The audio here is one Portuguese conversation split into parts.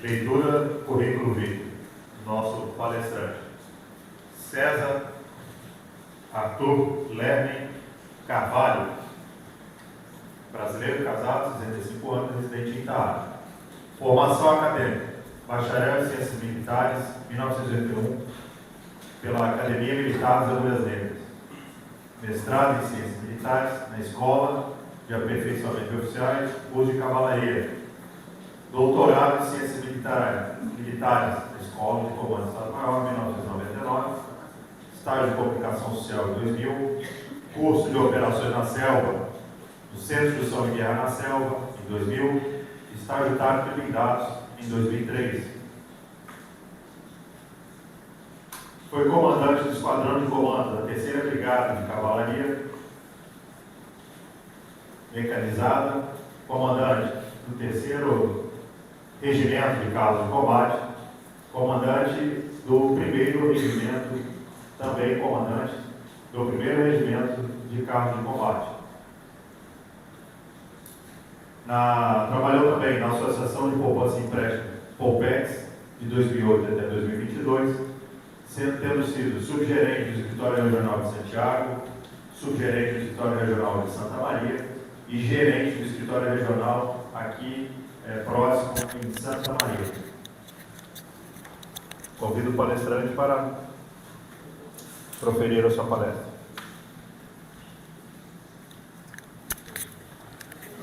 Leitura do currículo vitae, nosso palestrante. César Arthur Lerner Carvalho, brasileiro, casado, 65 anos, residente em Itaá. Formação acadêmica: bacharel em Ciências Militares, 1981, pela Academia Militar das Agulhas Negras. Mestrado em Ciências Militares, na Escola de Aperfeiçoamento de Oficiais, curso de Cavalaria. Doutorado em Ciências Militares, na Escola de Comando do Estado-Maior, 1999. Estágio de Comunicação Social em 2000. Curso de Operações na Selva, do Centro de Instrução de Guerra na Selva, em 2000. Estágio tático de blindados, em 2003. Foi comandante do Esquadrão de Comando da 3ª Brigada de Cavalaria Mecanizada, comandante do 3º Regimento de Carros de Combate, comandante do 1º Regimento, também comandante do 1º Regimento de Carros de Combate. Trabalhou também na Associação de Poupança e Empréstimo, Poupex, de 2008 até 2022, tendo sido subgerente do Escritório Regional de Santiago, subgerente do Escritório Regional de Santa Maria e gerente do Escritório Regional aqui próximo em Santa Maria. Convido o palestrante para proferir a sua palestra.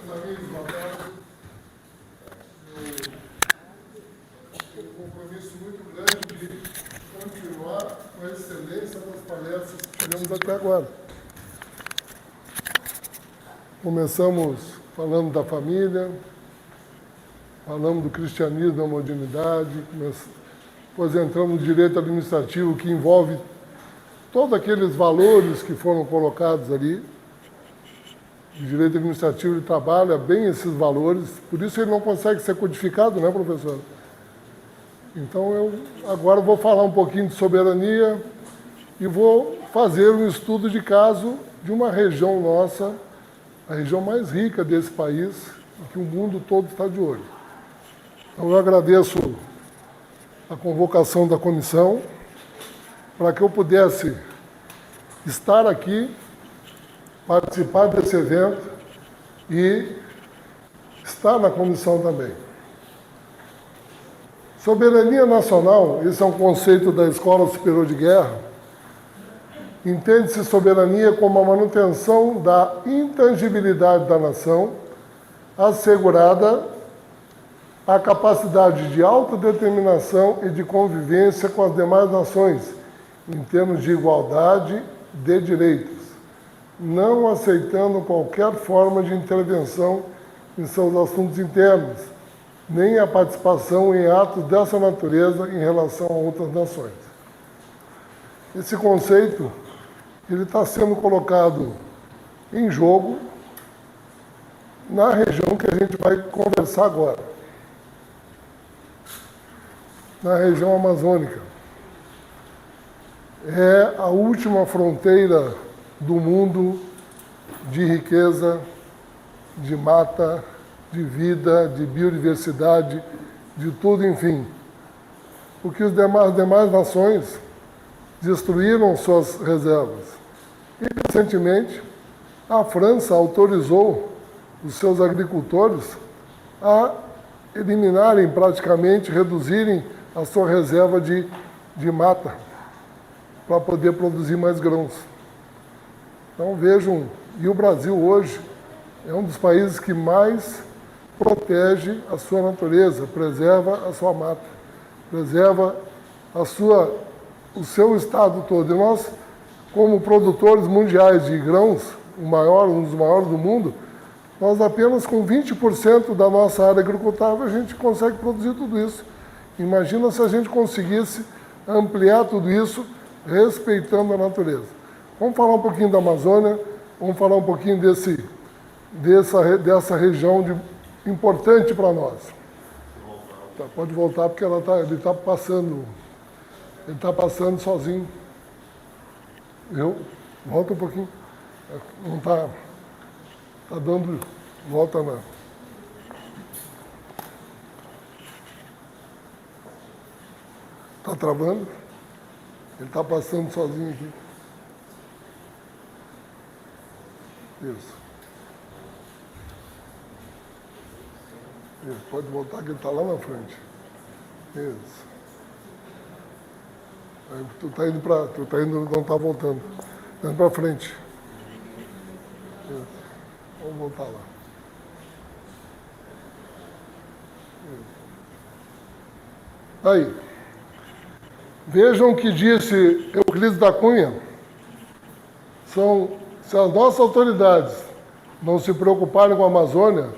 Meus amigos, boa tarde. Eu tenho um compromisso muito grande de continuar com a excelência das palestras que tivemos até agora. Começamos falando da família, falamos do cristianismo, da modernidade, depois entramos no direito administrativo, que envolve todos aqueles valores que foram colocados ali. O direito administrativo ele trabalha bem esses valores, por isso ele não consegue ser codificado, né, professor? Então, eu agora vou falar um pouquinho de soberania e vou fazer um estudo de caso de uma região nossa, a região mais rica desse país, e que o mundo todo está de olho. Então, eu agradeço a convocação da comissão para que eu pudesse estar aqui, participar desse evento e estar na comissão também. Soberania nacional, esse é um conceito da Escola Superior de Guerra. Entende-se soberania como a manutenção da intangibilidade da nação, assegurada a capacidade de autodeterminação e de convivência com as demais nações, em termos de igualdade de direitos, não aceitando qualquer forma de intervenção em seus assuntos internos, nem a participação em atos dessa natureza em relação a outras nações. Esse conceito ele está sendo colocado em jogo na região que a gente vai conversar agora, na região amazônica. É a última fronteira do mundo de riqueza, de mata, de vida, de biodiversidade, de tudo, enfim. Porque as demais nações destruíram suas reservas. E, recentemente, a França autorizou os seus agricultores a eliminarem, praticamente, reduzirem a sua reserva de mata para poder produzir mais grãos. Então, vejam, e o Brasil hoje é um dos países que mais protege a sua natureza, preserva a sua mata, preserva o seu estado todo. E nós, como produtores mundiais de grãos, um dos maiores do mundo, nós apenas com 20% da nossa área agricultável a gente consegue produzir tudo isso. Imagina se a gente conseguisse ampliar tudo isso respeitando a natureza. Vamos falar um pouquinho da Amazônia, vamos falar um pouquinho dessa região importante para nós. Tá, pode voltar porque ele está passando sozinho. Volta um pouquinho. Não está dando volta na... Está travando? Ele está passando sozinho aqui. Isso. Isso. Pode voltar que ele está lá na frente. Isso. Aí, tu está indo, não está voltando. Está indo para frente. Isso. Vamos voltar lá. Isso. Aí. Vejam o que disse Euclides da Cunha. Se as nossas autoridades não se preocuparem com a Amazônia,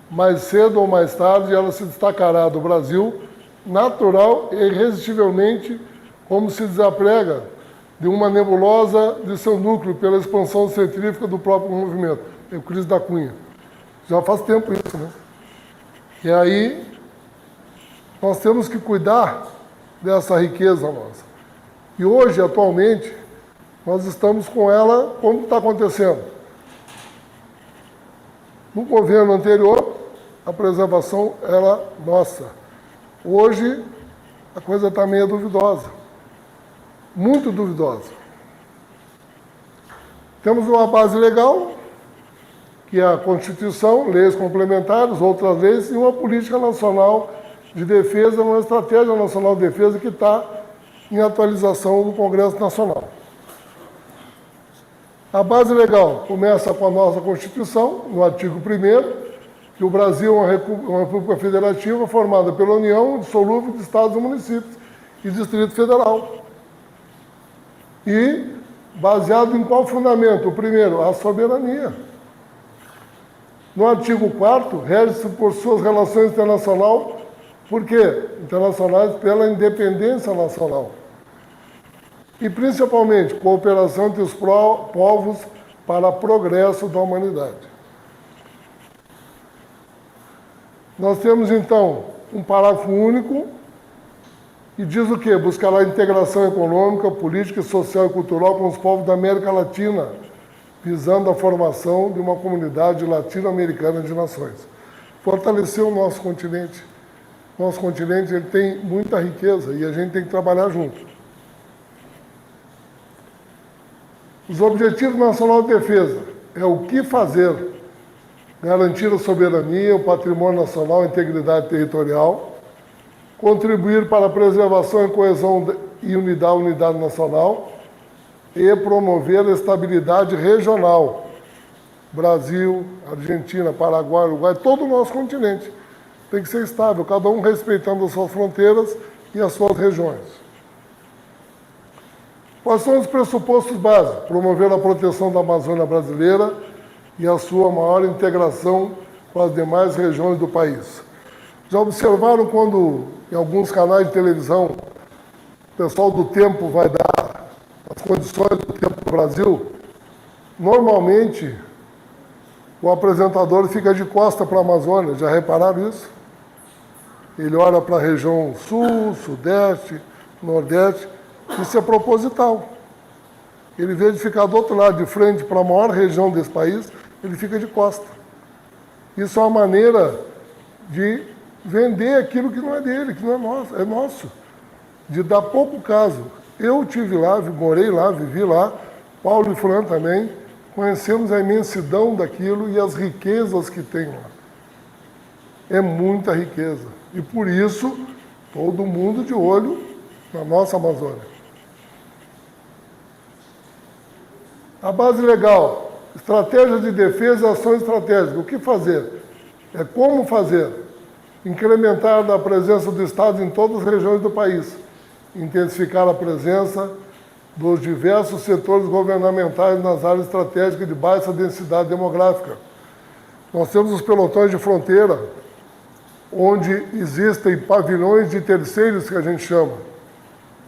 mais cedo ou mais tarde ela se destacará do Brasil, natural e irresistivelmente, como se desaprega de uma nebulosa de seu núcleo pela expansão centrífuga do próprio movimento. Euclides da Cunha. Já faz tempo isso, né? E aí, nós temos que cuidar dessa riqueza nossa. E hoje, atualmente, nós estamos com ela, como está acontecendo? No governo anterior, a preservação era nossa. Hoje, a coisa está meio duvidosa. Muito duvidosa. Temos uma base legal, que é a Constituição, leis complementares, outras leis, e uma política nacional de defesa, uma estratégia nacional de defesa que está em atualização no Congresso Nacional. A base legal começa com a nossa Constituição, no artigo 1º, que o Brasil é uma república federativa formada pela União indissolúvel de Estados e municípios e Distrito Federal. E baseado em qual fundamento? O primeiro, a soberania. No artigo 4º, rege-se por suas relações internacionais. Por quê? Internacionais pela independência nacional. E, principalmente, cooperação entre os povos para progresso da humanidade. Nós temos, então, um parágrafo único que diz o quê? Buscará a integração econômica, política, social e cultural com os povos da América Latina, visando a formação de uma comunidade latino-americana de nações. Fortalecer o nosso continente. Nosso continente ele tem muita riqueza e a gente tem que trabalhar junto. Os Objetivos Nacionais de Defesa é o que fazer, garantir a soberania, o patrimônio nacional, a integridade territorial, contribuir para a preservação e coesão e unidade nacional e promover a estabilidade regional. Brasil, Argentina, Paraguai, Uruguai, todo o nosso continente tem que ser estável, cada um respeitando as suas fronteiras e as suas regiões. Quais são os pressupostos básicos? Promover a proteção da Amazônia brasileira e a sua maior integração com as demais regiões do país. Já observaram quando, em alguns canais de televisão, o pessoal do tempo vai dar as condições do tempo do Brasil? Normalmente, o apresentador fica de costa para a Amazônia. Já repararam isso? Ele olha para a região sul, sudeste, nordeste. Isso é proposital. Ele, em vez de ficar do outro lado, de frente para a maior região desse país, ele fica de costa. Isso é uma maneira de vender aquilo que não é dele, que não é nosso, é nosso. De dar pouco caso. Eu estive lá, morei lá, vivi lá, Paulo e Fran também, conhecemos a imensidão daquilo e as riquezas que tem lá. É muita riqueza. E por isso, todo mundo de olho na nossa Amazônia. A base legal, estratégia de defesa e ações estratégicas. O que fazer? É como fazer. Incrementar a presença do Estado em todas as regiões do país. Intensificar a presença dos diversos setores governamentais nas áreas estratégicas de baixa densidade demográfica. Nós temos os pelotões de fronteira, onde existem pavilhões de terceiros, que a gente chama,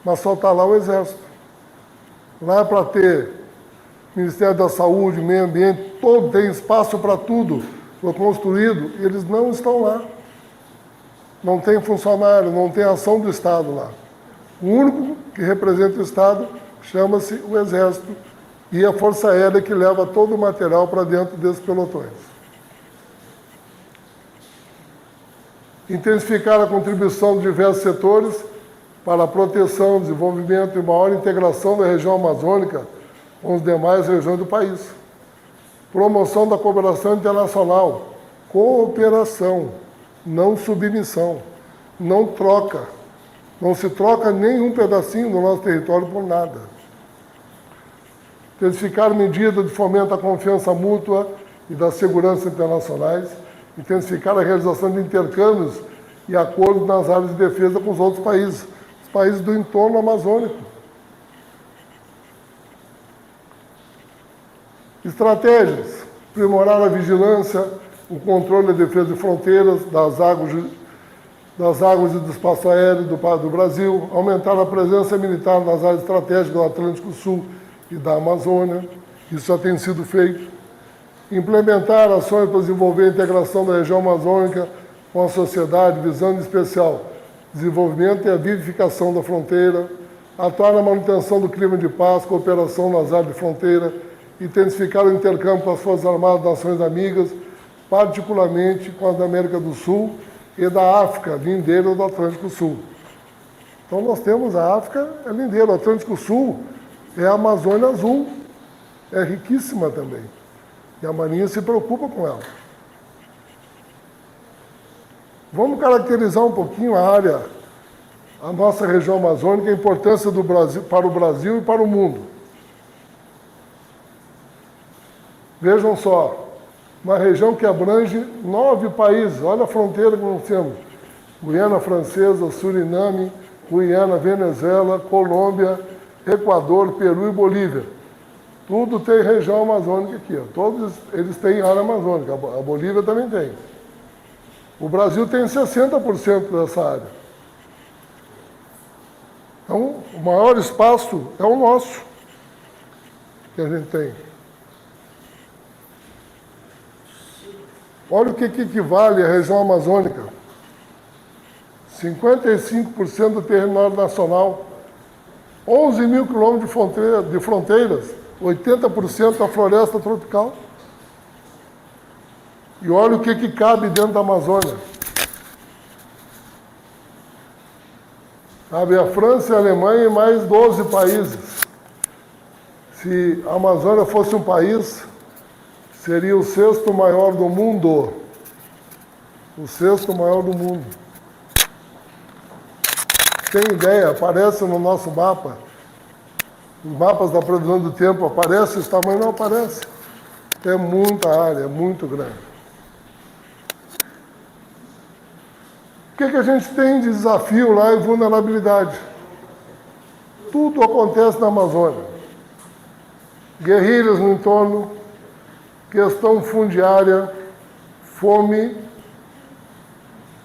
mas só está lá o Exército. Lá é para ter Ministério da Saúde, Meio Ambiente, todo, tem espaço para tudo, foi construído, eles não estão lá. Não tem funcionário, não tem ação do Estado lá. O único que representa o Estado chama-se o Exército e a Força Aérea que leva todo o material para dentro desses pelotões. Intensificar a contribuição de diversos setores para a proteção, desenvolvimento e maior integração da região amazônica com as demais regiões do país. Promoção da cooperação internacional. Cooperação, não submissão, não troca. Não se troca nenhum pedacinho do nosso território por nada. Intensificar medidas de fomento à confiança mútua e da segurança internacionais. Intensificar a realização de intercâmbios e acordos nas áreas de defesa com os outros países, os países do entorno amazônico. Estratégias. Aprimorar a vigilância, o controle e a defesa de fronteiras das águas e do espaço aéreo do Brasil, aumentar a presença militar nas áreas estratégicas do Atlântico Sul e da Amazônia, isso já tem sido feito. Implementar ações para desenvolver a integração da região amazônica com a sociedade, visando em especial desenvolvimento e a vivificação da fronteira, atuar na manutenção do clima de paz, cooperação nas áreas de fronteira, intensificar o intercâmbio com as Forças Armadas das Nações Amigas, particularmente com as da América do Sul e da África, lindeira do Atlântico Sul. Então nós temos a África, é lindeira, o Atlântico Sul é a Amazônia Azul, é riquíssima também. E a Marinha se preocupa com ela. Vamos caracterizar um pouquinho a área, a nossa região amazônica, a importância do Brasil, para o Brasil e para o mundo. Vejam só, uma região que abrange 9 países, olha a fronteira que nós temos. Guiana Francesa, Suriname, Guiana, Venezuela, Colômbia, Equador, Peru e Bolívia. Tudo tem região amazônica aqui, ó. Todos eles têm área amazônica, a Bolívia também tem. O Brasil tem 60% dessa área. Então, o maior espaço é o nosso, que a gente tem. Olha o que equivale à região amazônica. 55% do território nacional, 11 mil quilômetros de fronteiras, 80% da floresta tropical. E olha o que cabe dentro da Amazônia. Cabe a França e a Alemanha e mais 12 países. Se a Amazônia fosse um país, seria o 6º maior do mundo. O 6º maior do mundo. Tem ideia? Aparece no nosso mapa. Os mapas da previsão do tempo aparecem, esse tamanho não aparece. É muita área, é muito grande. O que a gente tem de desafio lá e vulnerabilidade? Tudo acontece na Amazônia. Guerrilhas no entorno, questão fundiária, fome,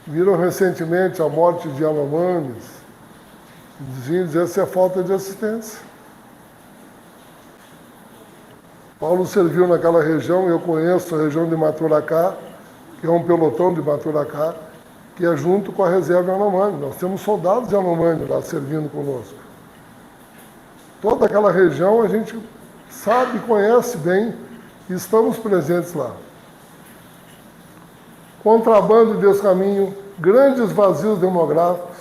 viram recentemente a morte de Yanomamis, dos índios, essa é falta de assistência. Paulo serviu naquela região, eu conheço a região de Maturacá, que é um pelotão de Maturacá, que é junto com a reserva Yanomami. Nós temos soldados de Yanomami lá servindo conosco. Toda aquela região a gente sabe, conhece bem, e estamos presentes lá. Contrabando e descaminho, grandes vazios demográficos,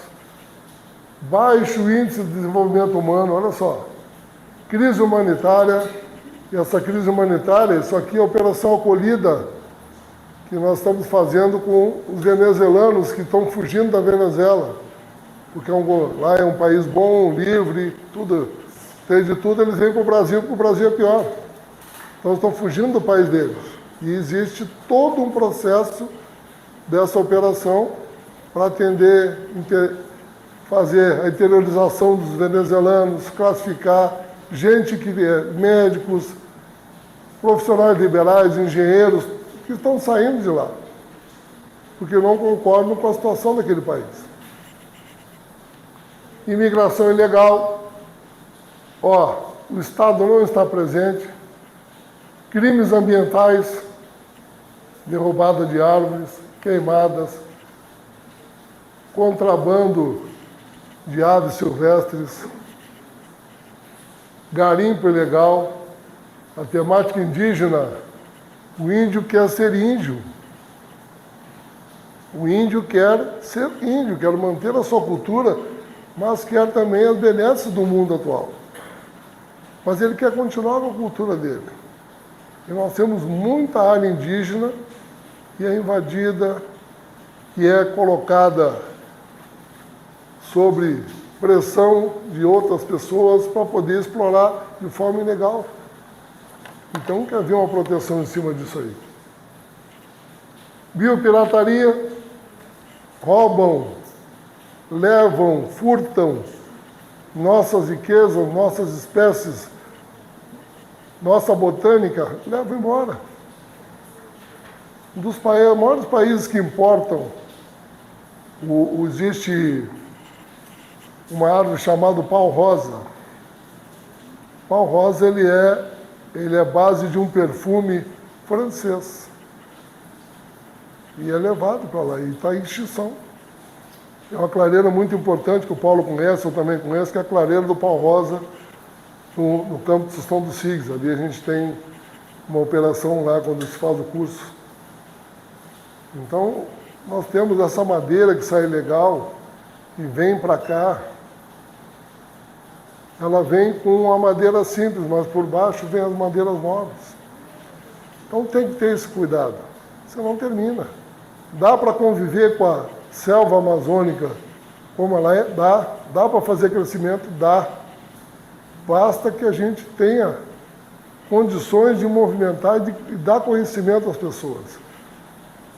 baixo índice de desenvolvimento humano, olha só. Crise humanitária, e essa crise humanitária, isso aqui é a Operação Acolhida, que nós estamos fazendo com os venezuelanos que estão fugindo da Venezuela, porque lá é um país bom, livre, tudo, tem de tudo, eles vêm para o Brasil, porque o Brasil é pior. Então estão fugindo do país deles. E existe todo um processo dessa operação para atender, fazer a interiorização dos venezuelanos, classificar gente que é médicos, profissionais liberais, engenheiros, que estão saindo de lá, porque não concordam com a situação daquele país. Imigração ilegal, o Estado não está presente, crimes ambientais, derrubada de árvores, queimadas, contrabando de aves silvestres, garimpo ilegal, a temática indígena. O índio quer ser índio. O índio quer ser índio, quer manter a sua cultura mas quer também as benesses do mundo atual. Mas ele quer continuar com a cultura dele. E nós temos muita área indígena que é invadida, que é colocada sobre pressão de outras pessoas para poder explorar de forma ilegal. Então, quer ver uma proteção em cima disso aí. Biopirataria, roubam, levam, furtam nossas riquezas, nossas espécies, nossa botânica, levam embora. Um dos maiores países que importam, existe uma árvore chamada pau-rosa. Pau-rosa, ele é base de um perfume francês. E é levado para lá, e está em extinção. É uma clareira muito importante que o Paulo conhece, eu também conheço, que é a clareira do pau-rosa no campo de São dos Cigos. Ali a gente tem uma operação lá quando se faz o curso. Então, nós temos essa madeira que sai legal e vem para cá. Ela vem com uma madeira simples, mas por baixo vem as madeiras nobres. Então tem que ter esse cuidado, senão termina. Dá para conviver com a selva amazônica como ela é? Dá para fazer crescimento? Dá. Basta que a gente tenha condições de movimentar e dar conhecimento às pessoas.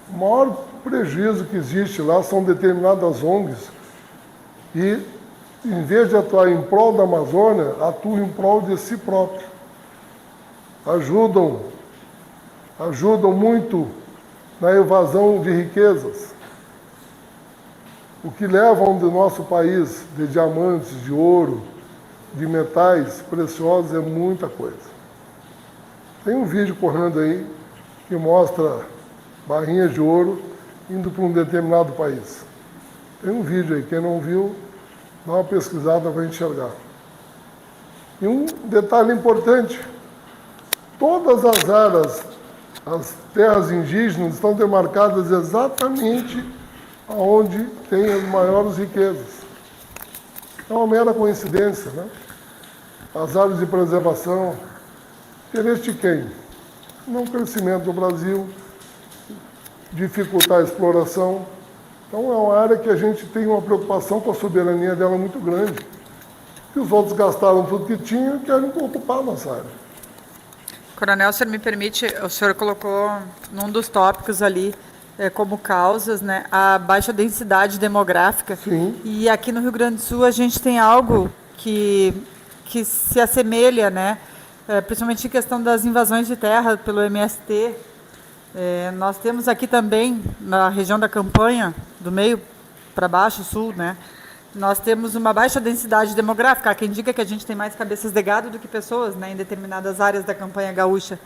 O maior prejuízo que existe lá são determinadas ONGs e, em vez de atuar em prol da Amazônia, atuam em prol de si próprio. Ajudam muito na evasão de riquezas. O que levam do nosso país de diamantes, de ouro, de metais preciosos é muita coisa. Tem um vídeo correndo aí que mostra barrinhas de ouro indo para um determinado país. Tem um vídeo aí, quem não viu, dá uma pesquisada para enxergar. E um detalhe importante, todas as áreas, as terras indígenas estão demarcadas exatamente onde tem as maiores riquezas. É uma mera coincidência, né? As áreas de preservação, interesse de quem? Não crescimento do Brasil, dificultar a exploração. Então é uma área que a gente tem uma preocupação com a soberania dela muito grande. E os outros gastaram tudo que tinham e querem ocupar a nossa área. Coronel, o senhor me permite, o senhor colocou num dos tópicos ali como causas, né, a baixa densidade demográfica. Sim. E aqui no Rio Grande do Sul a gente tem algo que se assemelha, né, principalmente em questão das invasões de terra pelo MST. Nós temos aqui também, na região da Campanha, do meio para baixo, sul, né, nós temos uma baixa densidade demográfica. Há quem diga que a gente tem mais cabeças de gado do que pessoas, né, em determinadas áreas da Campanha Gaúcha.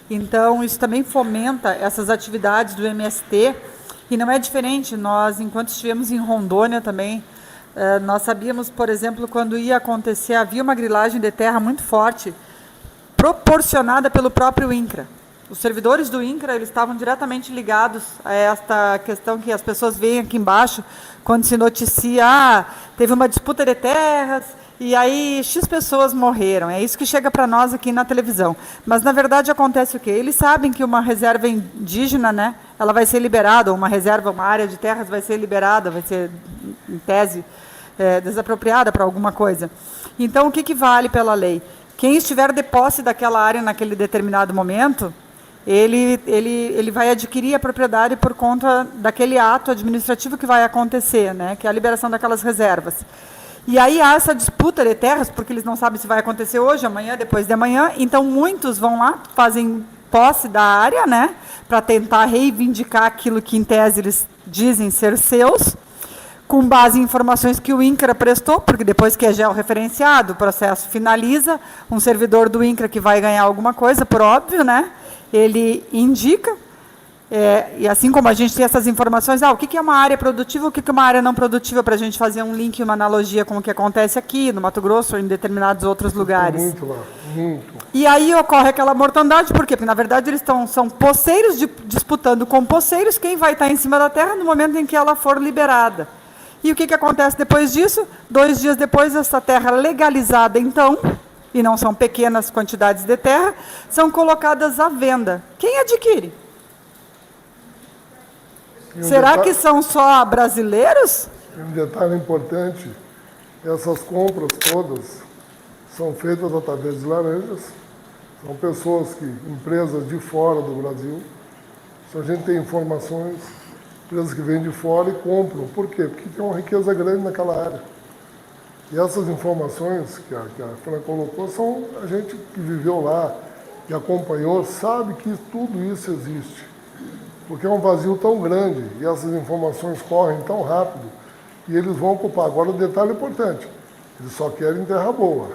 Então, isso também fomenta essas atividades do MST. E não é diferente, nós, enquanto estivemos em Rondônia também, nós sabíamos, por exemplo, quando ia acontecer, havia uma grilagem de terra muito forte, proporcionada pelo próprio INCRA. Os servidores do INCRA, eles estavam diretamente ligados a esta questão que as pessoas veem aqui embaixo, quando se noticia, teve uma disputa de terras, e aí X pessoas morreram. É isso que chega para nós aqui na televisão. Mas, na verdade, acontece o quê? Eles sabem que uma reserva indígena, né, ela vai ser liberada, ou uma reserva, uma área de terras vai ser liberada, vai ser, em tese, desapropriada para alguma coisa. Então, o que vale pela lei? Quem estiver de posse daquela área naquele determinado momento, ele vai adquirir a propriedade por conta daquele ato administrativo que vai acontecer, né, que é a liberação daquelas reservas. E aí há essa disputa de terras, porque eles não sabem se vai acontecer hoje, amanhã, depois de amanhã, então muitos vão lá, fazem posse da área, né, para tentar reivindicar aquilo que, em tese, eles dizem ser seus, com base em informações que o INCRA prestou, porque depois que é georreferenciado, o processo finaliza, um servidor do INCRA que vai ganhar alguma coisa, por óbvio, né, ele indica, e assim como a gente tem essas informações, o que é uma área produtiva, o que é uma área não produtiva, para a gente fazer um link, uma analogia com o que acontece aqui, no Mato Grosso ou em determinados outros lugares. Muito lá, muito. E aí ocorre aquela mortandade, por quê? Porque, na verdade, eles são poceiros disputando com poceiros quem vai estar em cima da terra no momento em que ela for liberada. E o que acontece depois disso? 2 dias depois, essa terra legalizada, então, e não são pequenas quantidades de terra, são colocadas à venda. Quem adquire? Será que são só brasileiros? Um detalhe importante, essas compras todas são feitas através de laranjas, são pessoas empresas de fora do Brasil, se a gente tem informações, empresas que vêm de fora e compram. Por quê? Porque tem uma riqueza grande naquela área. E essas informações que a Fran colocou, são a gente que viveu lá, que acompanhou, sabe que tudo isso existe. Porque é um vazio tão grande e essas informações correm tão rápido e eles vão ocupar. Agora, o detalhe importante, eles só querem terra boa.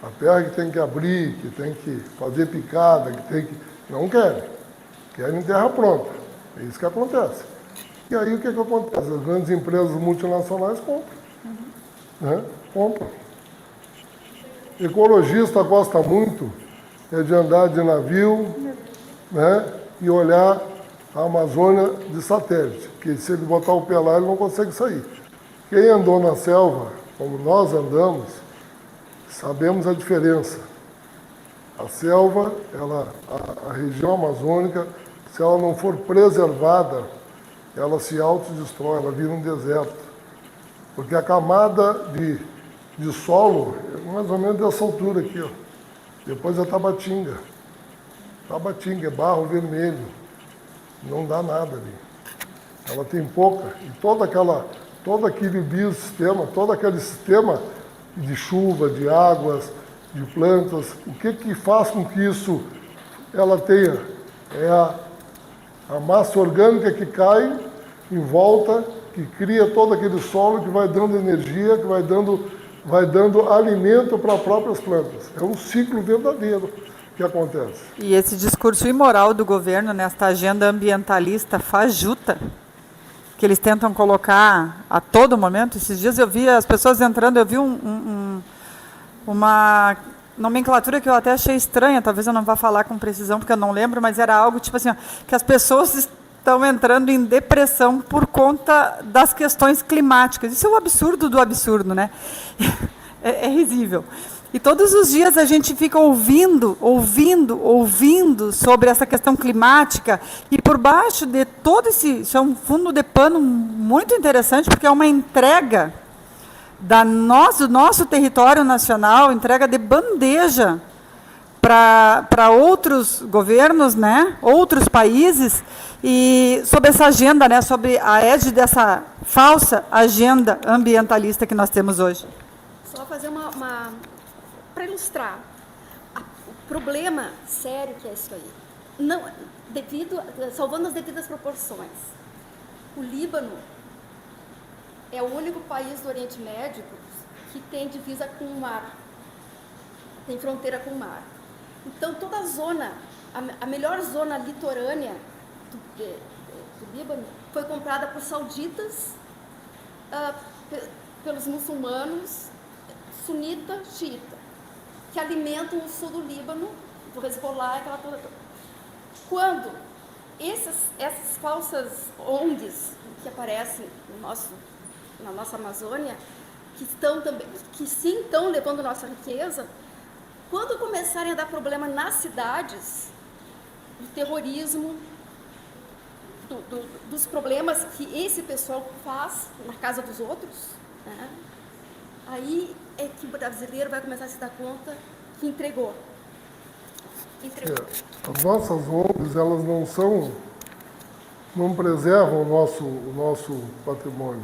A terra que tem que abrir, que tem que fazer picada, que tem que... Não querem. Querem terra pronta. É isso que acontece. E aí, o que acontece? As grandes empresas multinacionais compram. Né? Compram. Ecologista gosta muito de andar de navio, né? E olhar a Amazônia de satélite, porque se ele botar o pé lá, ele não consegue sair. Quem andou na selva, como nós andamos, sabemos a diferença. A selva, a região amazônica, se ela não for preservada, ela se autodestrói, ela vira um deserto. Porque a camada de solo é mais ou menos dessa altura aqui, ó. Depois é Tabatinga. Tabatinga é barro vermelho. Não dá nada ali. Ela tem pouca. E todo aquele biosistema, todo aquele sistema de chuva, de águas, de plantas, o que faz com que isso ela tenha? É a massa orgânica que cai em volta, que cria todo aquele solo, que vai dando energia, que vai dando alimento para as próprias plantas. É um ciclo verdadeiro que acontece. E esse discurso imoral do governo nesta agenda ambientalista fajuta, que eles tentam colocar a todo momento. Esses dias eu vi as pessoas entrando, eu vi uma nomenclatura que eu até achei estranha, talvez eu não vá falar com precisão, porque eu não lembro, mas era algo tipo assim, ó, que as pessoas estão entrando em depressão por conta das questões climáticas. Isso é um absurdo do absurdo, né? É risível. E todos os dias a gente fica ouvindo sobre essa questão climática, e por baixo de todo isso é um fundo de pano muito interessante, porque é uma entrega do nosso território nacional, entrega de bandeja para outros governos, né, outros países, e sobre essa agenda, né, sobre a égide dessa falsa agenda ambientalista que nós temos hoje. Só fazer para ilustrar o problema sério que é isso aí. Não, salvando as devidas proporções. O Líbano é o único país do Oriente Médio que tem divisa com o mar, tem fronteira com o mar. Então, toda a zona, a melhor zona litorânea do Líbano foi comprada por sauditas, pelos muçulmanos, sunita, xiita, que alimentam o sul do Líbano, do Hezbollah, aquela coisa toda. Quando essas falsas ONGs que aparecem na nossa Amazônia, que sim estão levando nossa riqueza, quando começarem a dar problema nas cidades, do terrorismo, dos problemas que esse pessoal faz na casa dos outros, né? Aí é que o brasileiro vai começar a se dar conta que entregou. As nossas ONGs, elas não preservam o nosso patrimônio.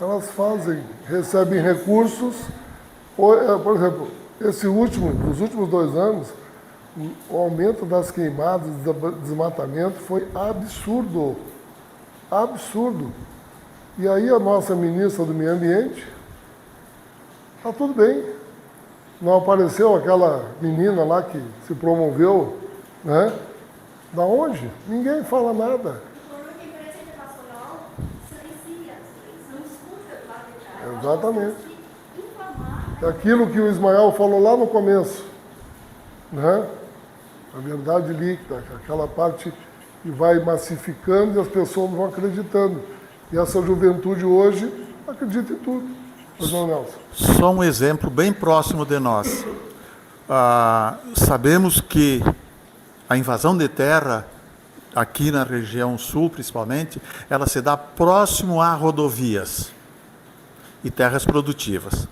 Elas recebem recursos, por exemplo, nos últimos 2 anos, o aumento das queimadas, desmatamento foi absurdo. Absurdo. E aí a nossa ministra do Meio Ambiente, está tudo bem. Não apareceu aquela menina lá que se promoveu, né? Da onde? Ninguém fala nada. Exatamente. Aquilo que o Ismael falou lá no começo, né? A verdade líquida, aquela parte que vai massificando e as pessoas vão acreditando. E essa juventude hoje acredita em tudo. Pois não, Nelson? Só um exemplo bem próximo de nós. Sabemos que a invasão de terra, aqui na região sul principalmente, ela se dá próximo a rodovias e terras produtivas.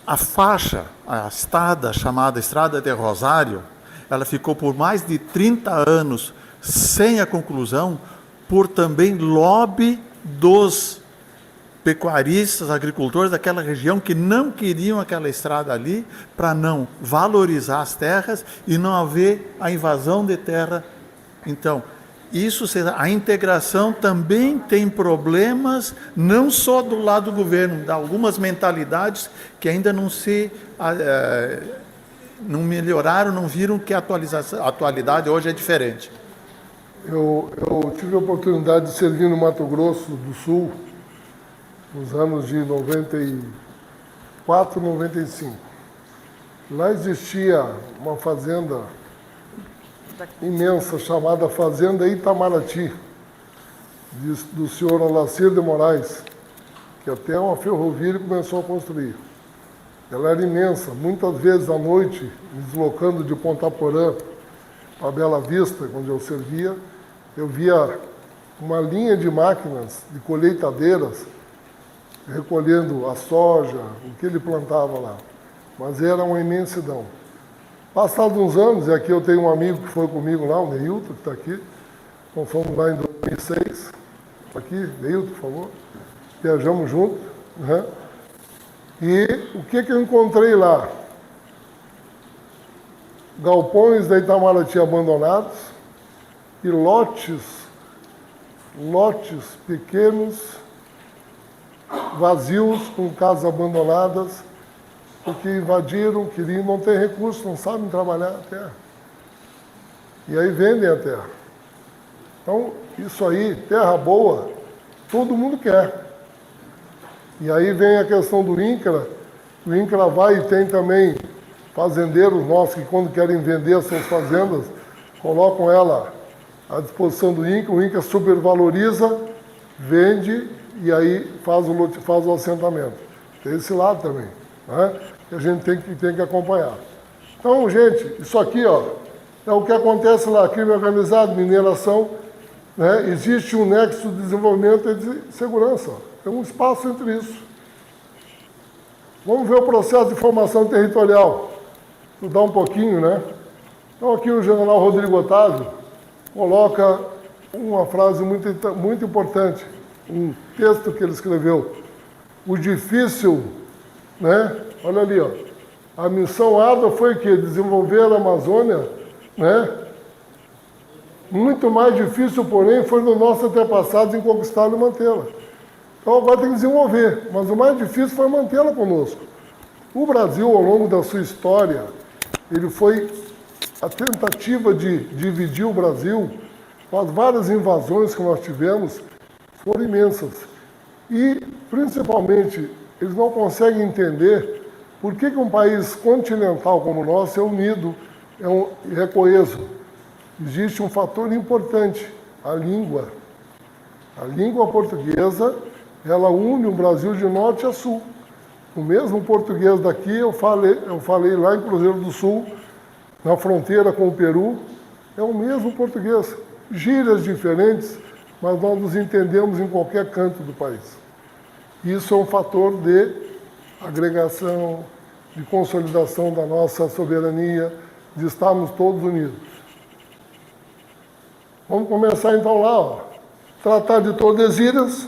A faixa, a estrada chamada Estrada de Rosário, ela ficou por mais de 30 anos sem a conclusão, por também lobby dos pecuaristas, agricultores daquela região que não queriam aquela estrada ali para não valorizar as terras e não haver a invasão de terra. Então, a integração também tem problemas, não só do lado do governo, de algumas mentalidades que ainda não melhoraram, não viram que a atualidade hoje é diferente. Eu tive a oportunidade de servir no Mato Grosso do Sul, nos anos de 94, 95. Lá existia uma fazenda imensa chamada Fazenda Itamaraty, do senhor Alacir de Moraes, que até uma ferrovia ele começou a construir. Ela era imensa, muitas vezes à noite, deslocando de Ponta Porã para Bela Vista, onde eu servia, eu via uma linha de máquinas, de colheitadeiras, recolhendo a soja, o que ele plantava lá. Mas era uma imensidão. Passados uns anos, e aqui eu tenho um amigo que foi comigo lá, o Neilton, que está aqui. Nós fomos lá em 2006. Aqui, Neilton, por favor. Viajamos juntos. Né? E o que eu encontrei lá? Galpões da Itamaraty abandonados e lotes pequenos, vazios, com casas abandonadas, porque invadiram, queriam, não ter recursos, não sabem trabalhar a terra. E aí vendem a terra. Então, isso aí, terra boa, todo mundo quer. E aí vem a questão do INCRA. O INCRA vai e tem também fazendeiros nossos que, quando querem vender as suas fazendas, colocam ela à disposição do INCRA. O INCRA supervaloriza, vende e aí faz o assentamento. Tem esse lado também, né? Que a gente tem que acompanhar. Então, gente, isso aqui, ó, é o que acontece lá, crime organizado, mineração, né? Existe um nexo de desenvolvimento e de segurança. Tem um espaço entre isso. Vamos ver o processo de formação territorial. Estudar um pouquinho, né? Então, aqui o general Rodrigo Otávio coloca uma frase muito importante, um texto que ele escreveu. O difícil, né? Olha ali, ó. A missão árdua foi que desenvolver a Amazônia, né? Muito mais difícil, porém, foi dos nossos antepassados em conquistá-la e mantê-la. Então agora tem que desenvolver, mas o mais difícil foi mantê-la conosco. O Brasil, ao longo da sua história, ele foi a tentativa de dividir o Brasil, com as várias invasões que nós tivemos, foram imensas. E, principalmente, eles não conseguem entender por que um país continental como o nosso é unido, é coeso. Existe um fator importante, a língua. A língua portuguesa, ela une o Brasil de norte a sul. O mesmo português daqui, eu falei lá em Cruzeiro do Sul, na fronteira com o Peru, é o mesmo português. Gírias diferentes, mas nós nos entendemos em qualquer canto do país. Isso é um fator de agregação, de consolidação da nossa soberania, de estarmos todos unidos. Vamos começar então lá, ó. Tratado de Tordesilhas,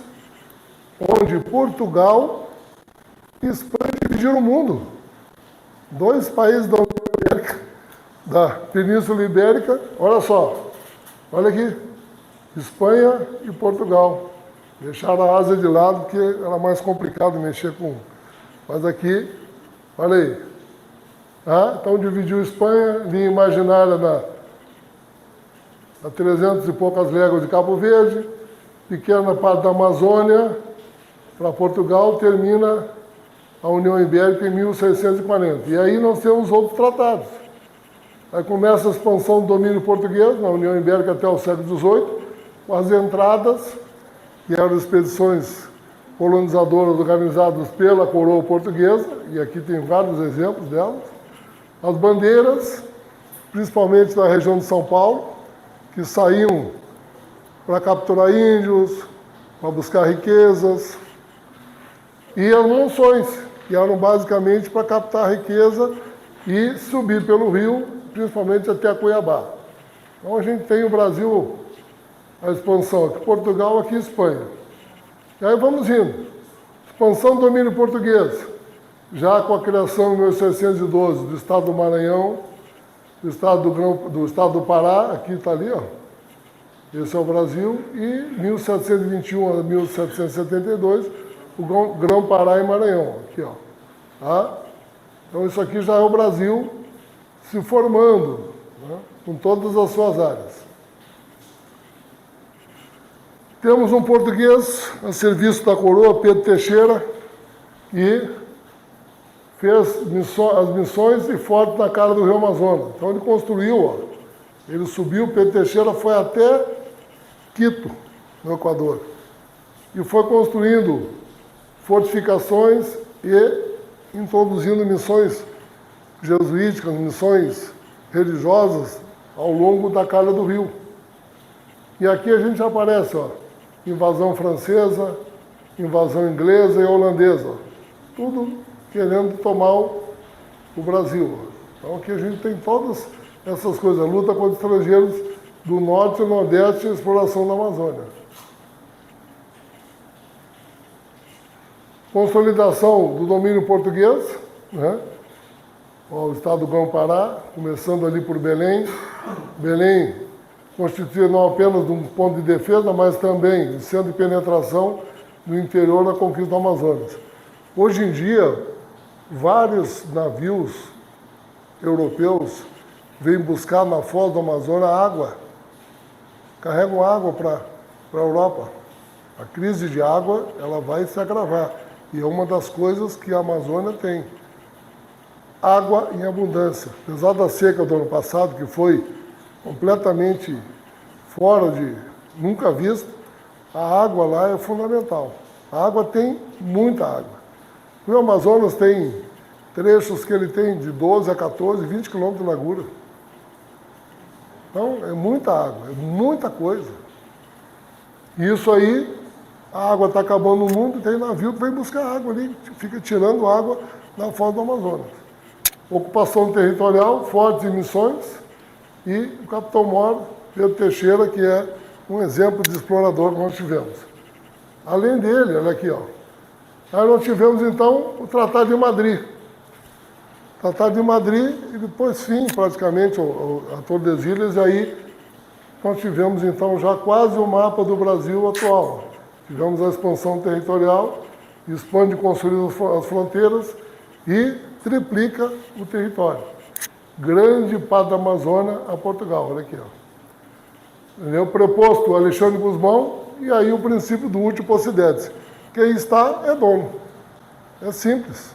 onde Portugal e Espanha dividiram o mundo. Dois países da União Ibérica, da Península Ibérica, olha só, olha aqui, Espanha e Portugal. Deixaram a Ásia de lado, porque era mais complicado mexer com. Mas aqui, olha aí. Ah, então dividiu Espanha, linha imaginária a 300 e poucas léguas de Cabo Verde, pequena parte da Amazônia, para Portugal, termina a União Ibérica em 1640. E aí nós temos outros tratados. Aí começa a expansão do domínio português, na União Ibérica até o século XVIII, com as entradas, que eram expedições colonizadoras organizadas pela coroa portuguesa, e aqui tem vários exemplos delas. As bandeiras, principalmente da região de São Paulo, que saíam para capturar índios, para buscar riquezas, e as monções, que eram basicamente para captar riqueza e subir pelo rio, principalmente até Cuiabá. Então a gente tem o Brasil, a expansão aqui, Portugal, aqui Espanha. E aí vamos indo. Expansão do domínio português, já com a criação em 1612 do Estado do Maranhão, do Estado do Pará, aqui está ali, ó. Esse é o Brasil, e 1721 a 1772, o Grão-Pará e Maranhão, aqui, ó. Tá? Então isso aqui já é o Brasil se formando, né, com todas as suas áreas. Temos um português a serviço da coroa, Pedro Teixeira, que fez as missões e fortes na cara do Rio Amazonas. Então ele construiu, ó, ele subiu, Pedro Teixeira foi até Quito, no Equador, e foi construindo fortificações e introduzindo missões jesuíticas, missões religiosas ao longo da calha do rio. E aqui a gente aparece, ó, invasão francesa, invasão inglesa e holandesa, ó, tudo querendo tomar o Brasil. Então aqui a gente tem todas essas coisas, luta contra estrangeiros do norte e nordeste e exploração da Amazônia. Consolidação do domínio português, né? O estado do Grão-Pará, começando ali por Belém. Belém constituía não apenas um ponto de defesa, mas também um centro de penetração no interior da conquista do Amazonas. Hoje em dia, vários navios europeus vêm buscar na foz do Amazonas água, carregam água para a Europa. A crise de água ela vai se agravar. E é uma das coisas que a Amazônia tem. Água em abundância. Apesar da seca do ano passado, que foi completamente fora de nunca visto, a água lá é fundamental. A água tem muita água. O Rio Amazonas tem trechos que ele tem de 12 a 14, 20 quilômetros de largura. Então, é muita água, é muita coisa. E isso aí, a água está acabando no mundo, tem navio que vem buscar água ali, fica tirando água da foz do Amazonas. Ocupação territorial, fortes missões, e o capitão Mor, Pedro Teixeira, que é um exemplo de explorador que nós tivemos. Além dele, olha aqui, ó. Aí nós tivemos, então, o Tratado de Madrid. O Tratado de Madrid, e depois, fim, praticamente, a Tordesilhas, e aí nós tivemos, então, já quase o mapa do Brasil atual. Tivemos a expansão territorial, expande e consolida as fronteiras e triplica o território. Grande parte da Amazônia a Portugal, olha aqui, ó. O preposto Alexandre Gusmão, e aí o princípio do último possidetis. Quem está é dono. É simples.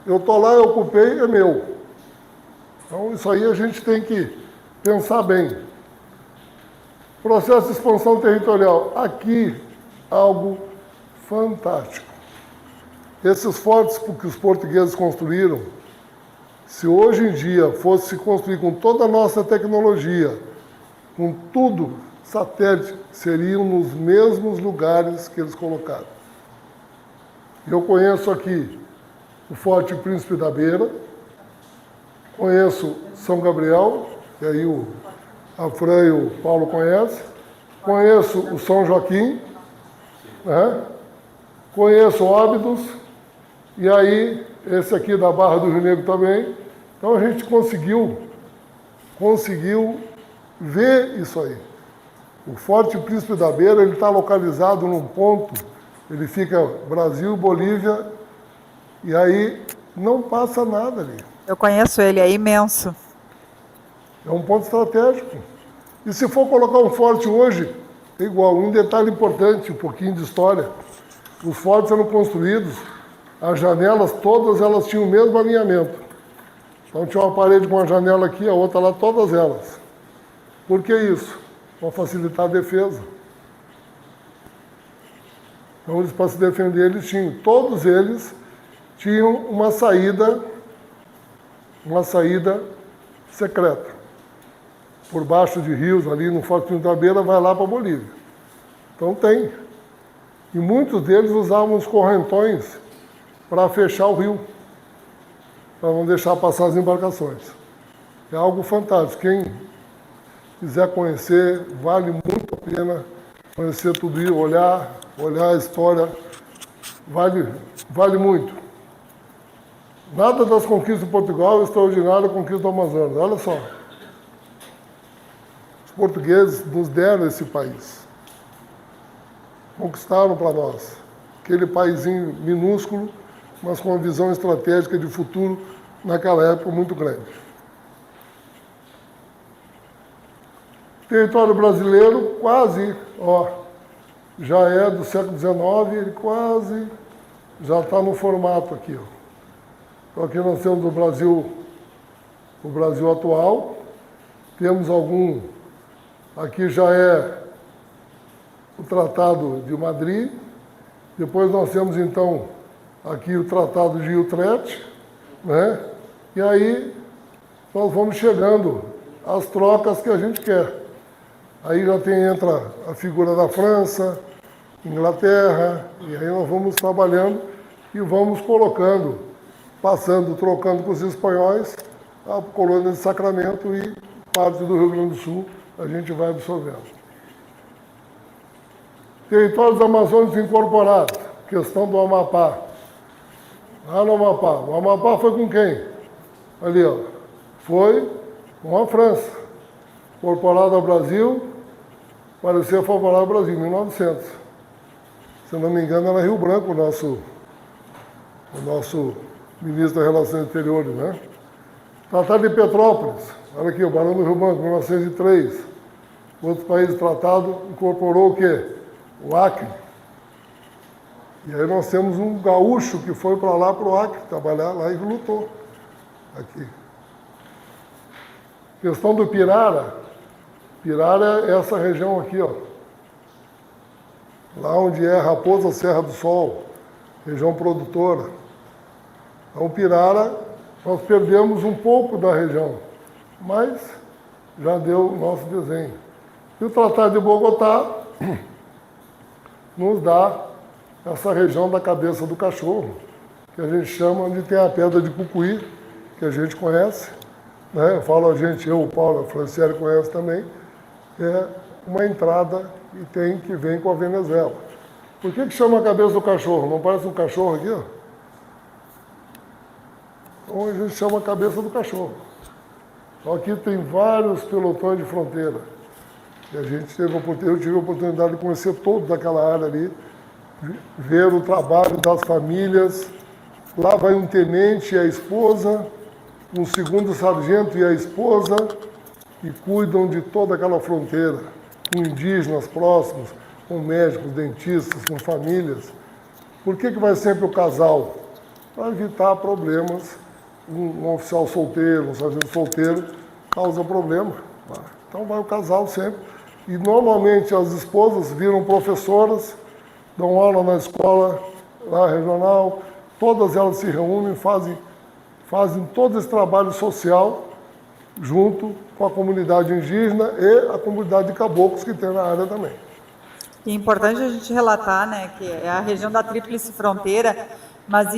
Eu estou lá, eu ocupei, é meu. Então isso aí a gente tem que pensar bem. Processo de expansão territorial. Aqui, algo fantástico. Esses fortes que os portugueses construíram, se hoje em dia fosse se construir com toda a nossa tecnologia, com tudo, satélite, seriam nos mesmos lugares que eles colocaram. Eu conheço aqui o Forte Príncipe da Beira, conheço São Gabriel, que aí a Fran e o Paulo conhecem, conheço o São Joaquim, né? Conheço Óbidos, e aí esse aqui da Barra do Rio Negro também. Então a gente conseguiu ver isso aí. O Forte Príncipe da Beira, ele está localizado num ponto, ele fica Brasil, Bolívia, e aí não passa nada ali. Eu conheço ele, é imenso. É um ponto estratégico. E se for colocar um forte hoje, é igual. Um detalhe importante, um pouquinho de história. Os fortes eram construídos, as janelas todas elas tinham o mesmo alinhamento. Então tinha uma parede com uma janela aqui, a outra lá, todas elas. Por que isso? Para facilitar a defesa. Então, eles, para se defender, todos eles tinham uma saída secreta. Por baixo de rios, ali no Forte Pinto da Beira, vai lá para a Bolívia. Então tem. E muitos deles usavam os correntões para fechar o rio, para não deixar passar as embarcações. É algo fantástico. Quem quiser conhecer, vale muito a pena conhecer tudo isso, olhar a história, vale muito. Nada das conquistas de Portugal é extraordinário a conquista do Amazonas. Olha só. Os portugueses nos deram esse país. Conquistaram para nós. Aquele paizinho minúsculo, mas com uma visão estratégica de futuro naquela época muito grande. Território brasileiro quase, já é do século XIX, ele quase já está no formato aqui. Então aqui nós temos o Brasil atual, temos aqui já é o Tratado de Madrid, depois nós temos então aqui o Tratado de Utrecht, né? E aí nós vamos chegando às trocas que a gente quer. Aí já entra a figura da França, Inglaterra, e aí nós vamos trabalhando e vamos colocando, trocando com os espanhóis, a colônia de Sacramento e parte do Rio Grande do Sul a gente vai absorvendo. Territórios amazônicos incorporados, questão do Amapá. Lá no Amapá. O Amapá foi com quem? Ali, foi com a França. Incorporado ao Brasil, parecia favorável ao Brasil, em 1900. Se não me engano, era Rio Branco o nosso ministro das Relações Exteriores, né? Tratado de Petrópolis, olha aqui, o Barão do Rio Branco, 1903. Outros países tratado incorporou o quê? O Acre. E aí nós temos um gaúcho que foi para lá, para o Acre, trabalhar lá e lutou. Aqui. Questão do Pirara. Pirara é essa região aqui, lá onde é Raposa Serra do Sol, região produtora. Então, Pirara, nós perdemos um pouco da região, mas já deu o nosso desenho. E o Tratado de Bogotá nos dá essa região da cabeça do cachorro, que a gente chama, onde tem a pedra de Pucuí, que a gente conhece, né? Eu falo o Paulo, a Franciele conhece também, é uma entrada que vem com a Venezuela. Por que chama a cabeça do cachorro? Não parece um cachorro aqui, Então a gente chama a cabeça do cachorro. Então aqui tem vários pelotões de fronteira. E eu tive a oportunidade de conhecer toda aquela área ali, ver o trabalho das famílias. Lá vai um tenente e a esposa, um segundo sargento e a esposa, e cuidam de toda aquela fronteira, com indígenas próximos, com médicos, dentistas, com famílias. Por que vai sempre o casal? Para evitar problemas. Um oficial solteiro, um sargento solteiro, causa problema. Então vai o casal sempre. E normalmente as esposas viram professoras, dão aula na escola lá regional, todas elas se reúnem, fazem todo esse trabalho social junto com a comunidade indígena e a comunidade de caboclos que tem na área também. E é importante a gente relatar, né, que é a região da Tríplice Fronteira, mas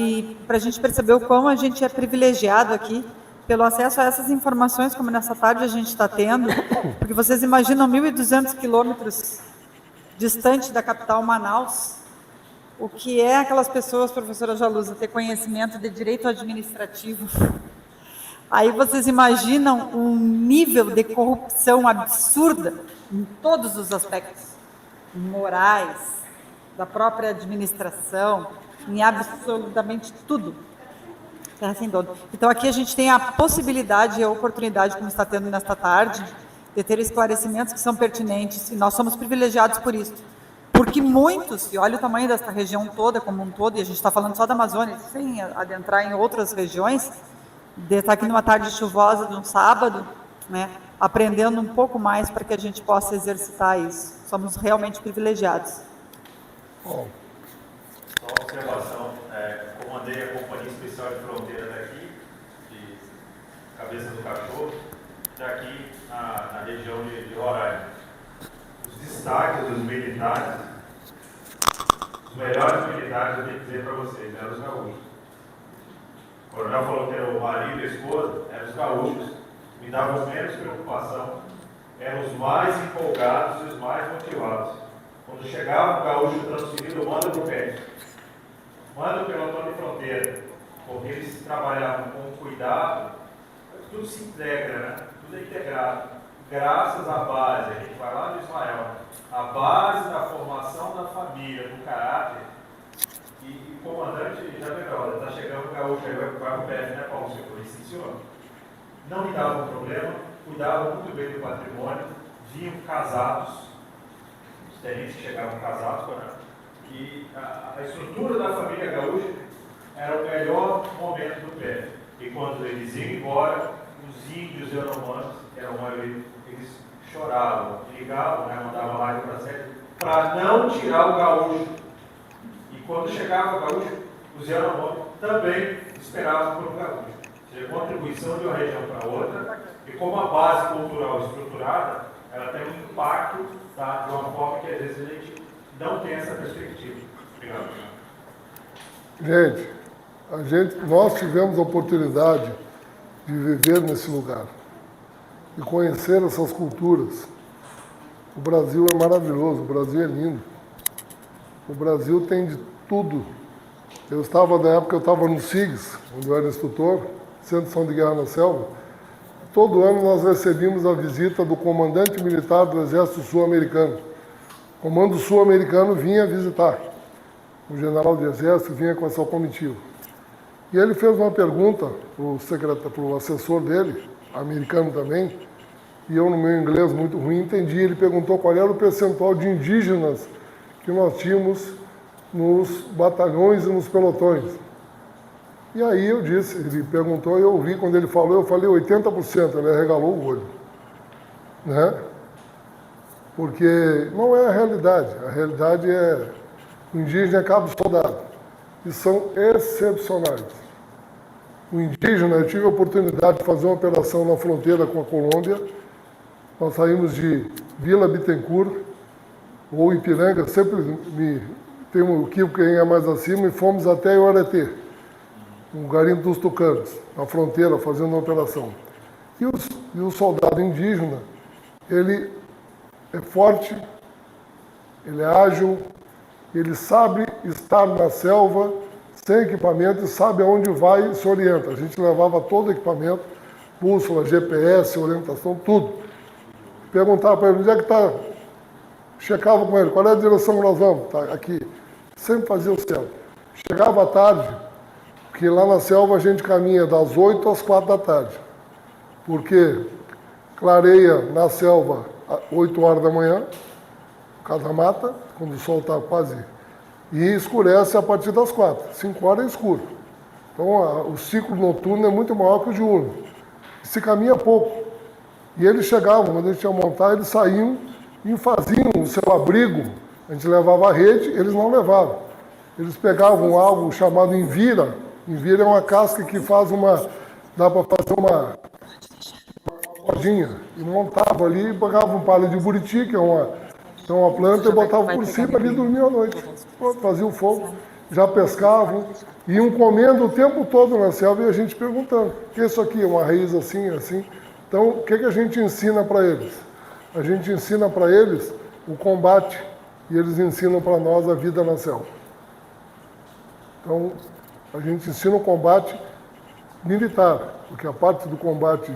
para a gente perceber o quão a gente é privilegiado aqui pelo acesso a essas informações, como nessa tarde a gente está tendo, porque vocês imaginam 1.200 quilômetros distante da capital Manaus, o que é aquelas pessoas, professora Jalusa, ter conhecimento de direito administrativo. Aí vocês imaginam um nível de corrupção absurda em todos os aspectos, morais, da própria administração, em absolutamente tudo. Terra sem dono. Então aqui a gente tem a possibilidade e a oportunidade, como está tendo nesta tarde, de ter esclarecimentos que são pertinentes, e nós somos privilegiados por isso. Porque muitos, e olha o tamanho desta região toda, como um todo, e a gente está falando só da Amazônia, sem adentrar em outras regiões, de estar aqui numa tarde chuvosa de um sábado, né, aprendendo um pouco mais para que a gente possa exercitar isso. Somos realmente privilegiados. Bom, Só observação, comandei a Companhia Especial de Fronteira daqui, de Cabeça do Cachorro, daqui na região de Roraima. Os destaques dos militares, os melhores militares, eu tenho que dizer para vocês, eram os gaúchos. O coronel falou que era o marido e a esposa, eram os gaúchos, me davam menos preocupação, eram os mais empolgados e os mais motivados. Quando chegava o gaúcho transferido, manda para o pé, manda o pelotão de fronteira, porque eles trabalhavam com cuidado, tudo se integra, né? Tudo é integrado. Graças à base, a gente vai lá no Ismael, a base da formação da família, do caráter, e o comandante já vê, olha, está chegando o gaúcho, aí vai para o PF, né, Paulo? Você foi sim, senhor? Não me dava um problema, cuidavam muito bem do patrimônio, vinham casados, os tenentes que chegavam casados, né? E a estrutura da família gaúcha era o melhor momento do PF. E quando eles iam embora, os índios euromanos, que eram maioria, eles choravam, ligavam, né, mandavam lá para a sede, para não tirar o gaúcho. E quando chegava o gaúcho, os euromanos também esperavam por um gaúcho. Ou seja, contribuição de uma região para outra, e como a base cultural estruturada, ela tem um impacto, tá, de uma forma que às vezes a gente não tem essa perspectiva. Obrigado. Nós tivemos a oportunidade de viver nesse lugar e conhecer essas culturas. O Brasil é maravilhoso, o Brasil é lindo. O Brasil tem de tudo. Eu estava no SIGS, onde eu era instrutor, Centro de Ação de Guerra na Selva. Todo ano nós recebíamos a visita do comandante militar do Exército Sul-Americano. O Comando Sul-Americano vinha visitar. O general de Exército vinha com essa comitiva. E ele fez uma pergunta para o assessor dele, americano também, e eu, no meu inglês muito ruim, entendi. Ele perguntou qual era o percentual de indígenas que nós tínhamos nos batalhões e nos pelotões. E aí eu disse, ele perguntou, eu ouvi, quando ele falou, eu falei 80%, ele arregalou o olho. Né? Porque não é a realidade é o indígena é cabo soldado. E são excepcionais. O indígena, eu tive a oportunidade de fazer uma operação na fronteira com a Colômbia. Nós saímos de Vila Bittencourt, ou Ipiranga, sempre tem um equipe que é mais acima, e fomos até Ioretê, um garimpo dos tucanos, na fronteira, fazendo uma operação. E o soldado indígena, ele é forte, ele é ágil, ele sabe estar na selva, sem equipamento, e sabe aonde vai e se orienta. A gente levava todo o equipamento, bússola, GPS, orientação, tudo. Perguntava para ele, onde é que está? Checava com ele, qual é a direção que nós vamos? Tá aqui. Sempre fazia o certo. Chegava à tarde, porque lá na selva a gente caminha das 8 às 4 da tarde. Porque clareia na selva às 8 horas da manhã, cada mata, quando o sol está quase... E escurece a partir das 4. 5 horas é escuro. Então o ciclo noturno é muito maior que o diurno. Se caminha pouco. E eles chegavam, quando a gente ia montar, eles saíam e faziam o seu abrigo. A gente levava a rede, eles não levavam. Eles pegavam algo chamado envira. Envira é uma casca que faz dá para fazer uma rodinha. E montava ali, pegava um palho de buriti, que é uma planta, e botava por cima ali e dormia à noite. Fazia o fogo, já pescavam, iam comendo o tempo todo na selva e a gente perguntando, o que é isso aqui? Uma raiz assim, assim. Então, o que a gente ensina para eles? A gente ensina para eles o combate e eles ensinam para nós a vida na selva. Então, a gente ensina o combate militar, porque a parte do combate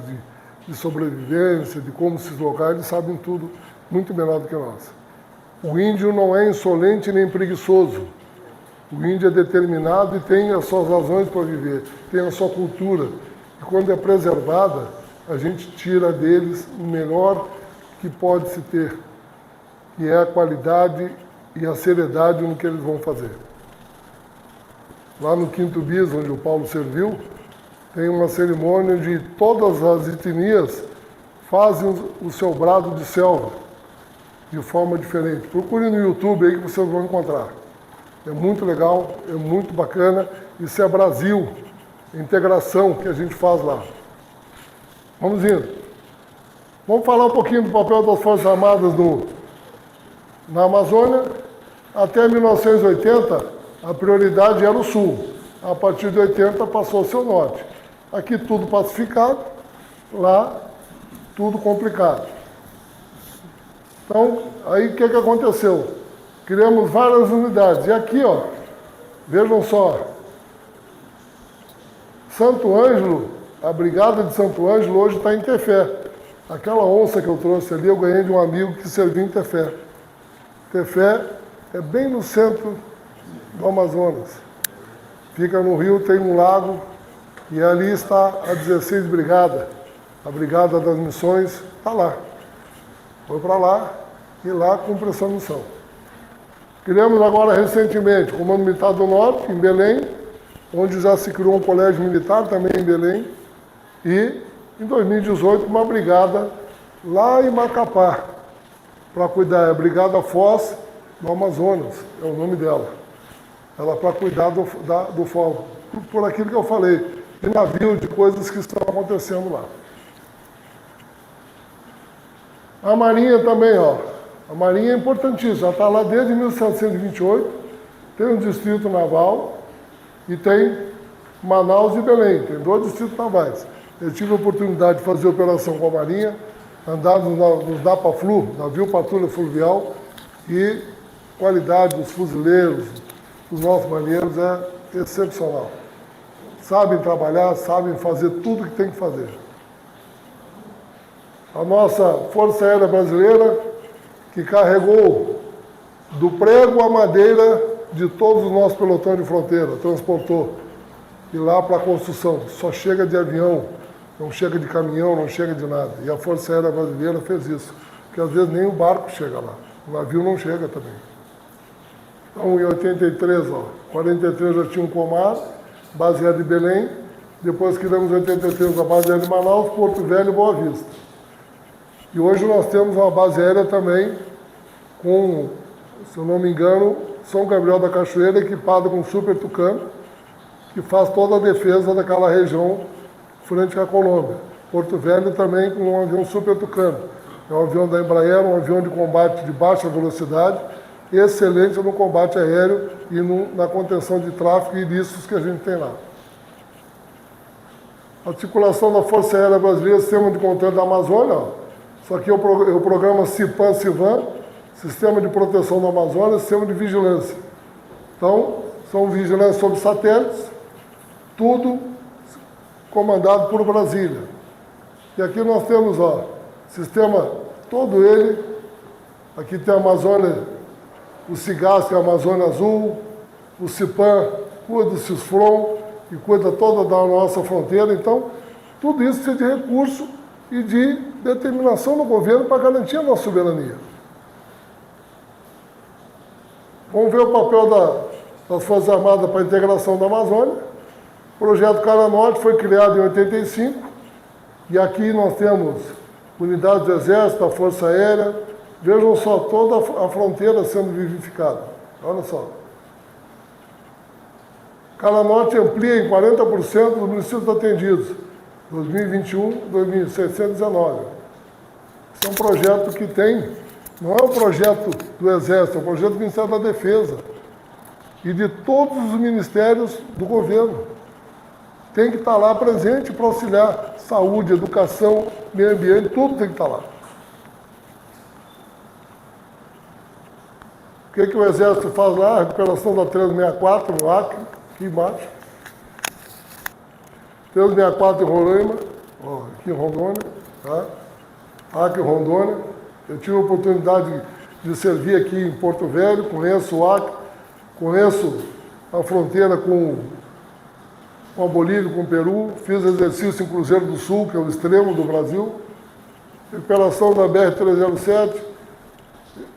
de sobrevivência, de como se deslocar, eles sabem tudo muito melhor do que nós. O índio não é insolente nem preguiçoso. O índio é determinado e tem as suas razões para viver, tem a sua cultura. E quando é preservada, a gente tira deles o melhor que pode se ter, que é a qualidade e a seriedade no que eles vão fazer. Lá no 5º Bis, onde o Paulo serviu, tem uma cerimônia onde todas as etnias fazem o seu brado de selva, de forma diferente. Procure no YouTube aí que vocês vão encontrar. É muito legal, é muito bacana. Isso é Brasil, integração que a gente faz lá. Vamos indo. Vamos falar um pouquinho do papel das Forças Armadas na Amazônia. Até 1980, a prioridade era o Sul. A partir de 80, passou a ser o Norte. Aqui tudo pacificado, lá tudo complicado. Então, aí o que aconteceu? Criamos várias unidades. E aqui, ó, vejam só, Santo Ângelo, a Brigada de Santo Ângelo hoje está em Tefé. Aquela onça que eu trouxe ali, eu ganhei de um amigo que serviu em Tefé. Tefé é bem no centro do Amazonas. Fica no rio, tem um lago, e ali está a 16 Brigada. A Brigada das Missões está lá. Foi para lá e lá cumpre essa missão. Criamos agora recentemente o Comando Militar do Norte, em Belém, onde já se criou um colégio militar também em Belém, e em 2018 uma brigada lá em Macapá, para cuidar, é a Brigada Foz do Amazonas, é o nome dela. Ela para cuidar do fogo, por aquilo que eu falei, de navio, de coisas que estão acontecendo lá. A Marinha também, ó. A Marinha é importantíssima, ela está lá desde 1728, tem um distrito naval e tem Manaus e Belém, tem 2 distritos navais. Eu tive a oportunidade de fazer operação com a Marinha, andar nos DAPA-FLU, navio patrulha fluvial, e a qualidade dos fuzileiros, dos nossos marinheiros é excepcional. Sabem trabalhar, sabem fazer tudo o que tem que fazer. A nossa Força Aérea Brasileira, que carregou do prego à madeira de todos os nossos pelotões de fronteira, transportou. E lá para a construção, só chega de avião, não chega de caminhão, não chega de nada. E a Força Aérea Brasileira fez isso, porque às vezes nem o barco chega lá, o navio não chega também. Então, em 83, 43 já tinha um Comar, base aérea de Belém, depois criamos em 83 a base aérea de Manaus, Porto Velho e Boa Vista. E hoje nós temos uma base aérea também com, se eu não me engano, São Gabriel da Cachoeira, equipada com Super Tucano, que faz toda a defesa daquela região frente à Colômbia. Porto Velho também com um avião Super Tucano. É um avião da Embraer, um avião de combate de baixa velocidade, excelente no combate aéreo e na contenção de tráfego e ilícitos que a gente tem lá. Articulação da Força Aérea Brasileira, Sistema de Controle da Amazônia, ó. Isso aqui é o programa CIPAM-CIVAM, Sistema de Proteção da Amazônia, Sistema de Vigilância. Então, são vigilâncias sobre satélites, tudo comandado por Brasília. E aqui nós temos, ó, sistema todo ele, aqui tem a Amazônia, o CIGAS, que é a Amazônia Azul, o CIPAM cuida do CISFRON, que cuida toda da nossa fronteira. Então, tudo isso precisa de recurso e de determinação do governo para garantir a nossa soberania. Vamos ver o papel das Forças Armadas para a integração da Amazônia. O projeto Cara Norte foi criado em 85, e aqui nós temos unidades do Exército, da Força Aérea. Vejam só, toda a fronteira sendo vivificada. Olha só. Cara Norte amplia em 40% dos municípios atendidos. 2021, 2.619. Esse é um projeto que tem, não é um projeto do Exército, é um projeto do Ministério da Defesa e de todos os ministérios do governo. Tem que estar lá presente para auxiliar saúde, educação, meio ambiente, tudo tem que estar lá. O que o Exército faz lá? A recuperação da 364 no Acre, aqui embaixo. 364 em Roraima, ó, aqui em Rondônia, tá? Acre e Rondônia. Eu tive a oportunidade de servir aqui em Porto Velho, conheço o Acre, conheço a fronteira com a Bolívia, com o Peru, fiz exercício em Cruzeiro do Sul, que é o extremo do Brasil, recuperação da BR-307,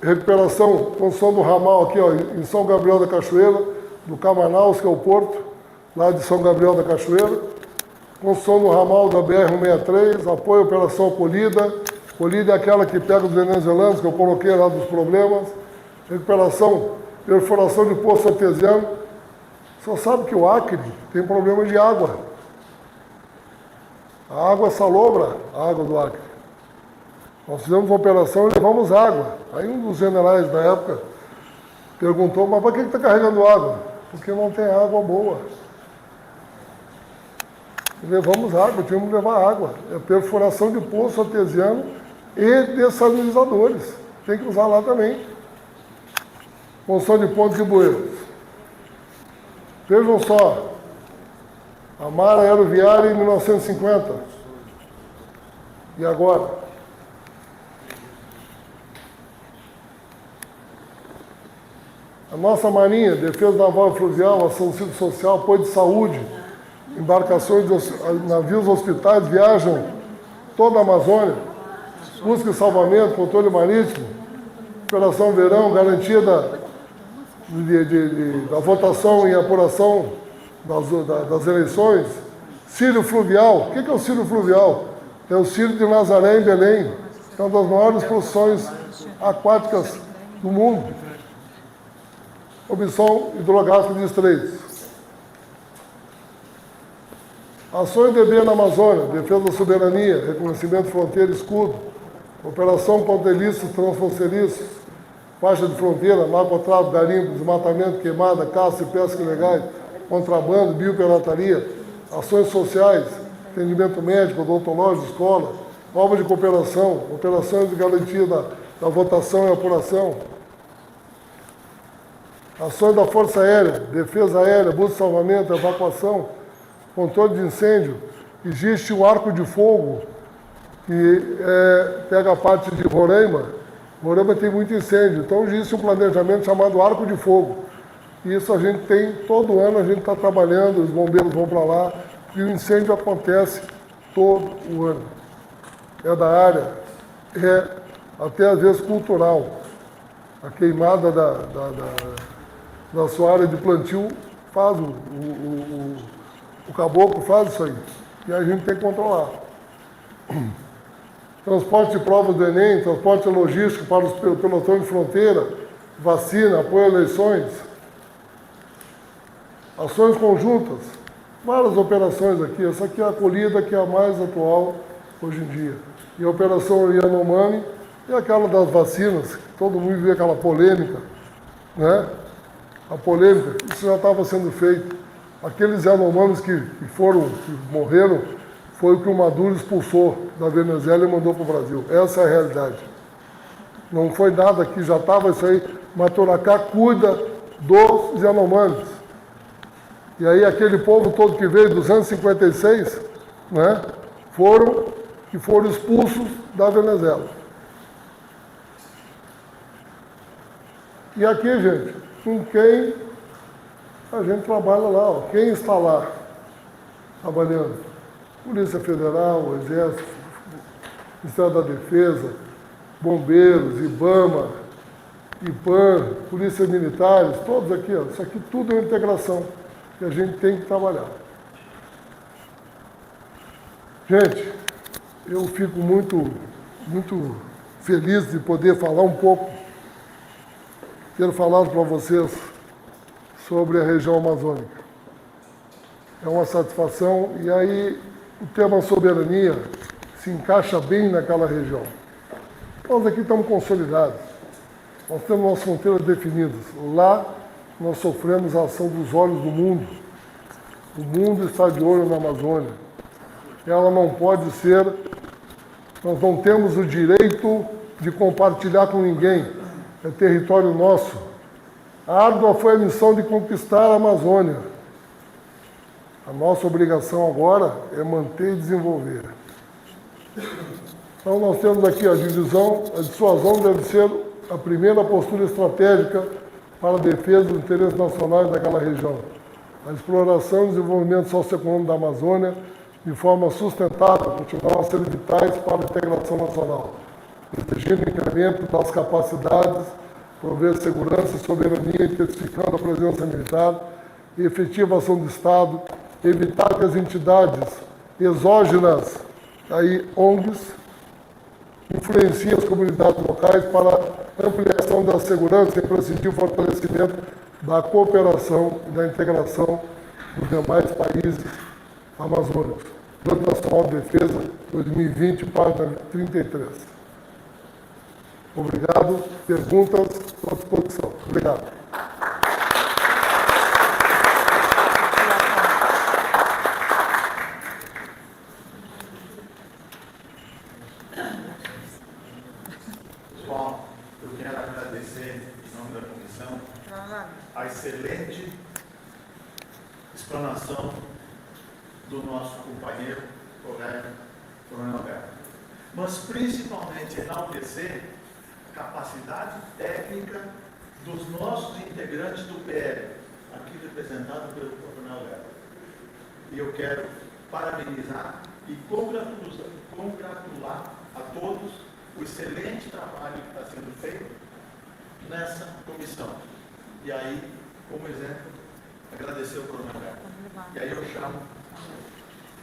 recuperação, construção do ramal aqui, ó, em São Gabriel da Cachoeira, do Camanaus, que é o porto, lá de São Gabriel da Cachoeira, construção do ramal da BR-163, apoio à Operação Acolhida. Acolhida é aquela que pega os venezuelanos, que eu coloquei lá dos problemas. Recuperação perfuração de poço artesiano. Só sabe que o Acre tem problema de água. A água salobra, a água do Acre. Nós fizemos uma operação e levamos água. Aí um dos generais da época perguntou, mas para que está carregando água? Porque não tem água boa. E levamos água, tínhamos que levar água. É perfuração de poço artesiano e dessalinizadores. Tem que usar lá também. Construção de pontes e bueiros. Vejam só, a malha aeroviária em 1950. E agora? A nossa Marinha, Defesa Naval e Fluvial, Ação Civil Social, apoio de saúde, embarcações, navios hospitais viajam toda a Amazônia, busca e salvamento, controle marítimo, Operação Verão, garantia da votação e apuração das eleições, Círio Fluvial. O que é o Círio Fluvial? É o Círio de Nazaré em Belém, que é uma das maiores procissões aquáticas do mundo. Comissão Hidrográfica de Estreitos. Ações DB na Amazônia, defesa da soberania, reconhecimento de fronteira e escudo, operação contra ilícitos transfronteiriços, faixa de fronteira, narcotráfico, garimpo, desmatamento, queimada, caça e pesca ilegais, contrabando, biopirataria, ações sociais, atendimento médico, odontológico, escola, obras de cooperação, operações de garantia da votação e apuração, ações da Força Aérea, defesa aérea, busca e salvamento, evacuação, controle de incêndio. Existe um arco de fogo que pega a parte de Roraima. Roraima tem muito incêndio, então existe um planejamento chamado arco de fogo. E isso a gente tem, todo ano a gente está trabalhando, os bombeiros vão para lá, e o incêndio acontece todo o ano. É da área, é até às vezes cultural. A queimada da sua área de plantio faz o caboclo faz isso aí. E a gente tem que controlar. Transporte de provas do Enem, transporte logístico para os pelotões de fronteira, vacina, apoio a eleições, ações conjuntas, várias operações aqui. Essa aqui é a acolhida que é a mais atual hoje em dia. E a operação Yanomami é aquela das vacinas, todo mundo viu aquela polêmica, né? A polêmica, isso já estava sendo feito. Aqueles Yanomamis que morreram, foi o que o Maduro expulsou da Venezuela e mandou para o Brasil. Essa é a realidade. Não foi nada que já estava isso aí. Maturacá cuida dos Yanomamis. E aí aquele povo todo que veio, 256, né, foram expulsos da Venezuela. E aqui, gente, com quem a gente trabalha lá, ó. Quem está lá trabalhando? Polícia Federal, o Exército, Ministério da Defesa, Bombeiros, IBAMA, IPAM, Polícias Militares, todos aqui, ó. Isso aqui tudo é uma integração que a gente tem que trabalhar. Gente, eu fico muito feliz de poder falar um pouco, ter falado para vocês sobre a região amazônica. É uma satisfação, e aí o tema soberania se encaixa bem naquela região. Nós aqui estamos consolidados, nós temos nossas fronteiras definidas. Lá nós sofremos a ação dos olhos do mundo. O mundo está de olho na Amazônia. Ela não pode ser, nós não temos o direito de compartilhar com ninguém. É território nosso. A árdua foi a missão de conquistar a Amazônia. A nossa obrigação agora é manter e desenvolver. Então nós temos aqui a divisão, a dissuasão deve ser a primeira postura estratégica para a defesa dos interesses nacionais daquela região. A exploração e desenvolvimento socioeconômico da Amazônia de forma sustentável continuarão a ser vitais para a integração nacional, exigindo o incremento das capacidades, prover segurança e soberania, intensificando a presença militar e efetiva ação do Estado, evitar que as entidades exógenas, aí ONGs, influenciem as comunidades locais para ampliar essa manutenção da segurança e imprescindível fortalecimento da cooperação e da integração dos demais países amazônicos. Plano Nacional de Defesa 2020, página 33. Obrigado. Perguntas, estou à disposição. Obrigado. Pessoal, eu quero agradecer, em nome da comissão, a excelente explanação do nosso companheiro, colega, Coronel Alberto. Mas principalmente enaltecer a capacidade técnica dos nossos integrantes do PL, aqui representado pelo Coronel Alberto. E eu quero parabenizar e congratular a todos o excelente trabalho que está sendo feito nessa comissão. E aí, como exemplo, agradecer o Coronel Alberto. E aí eu chamo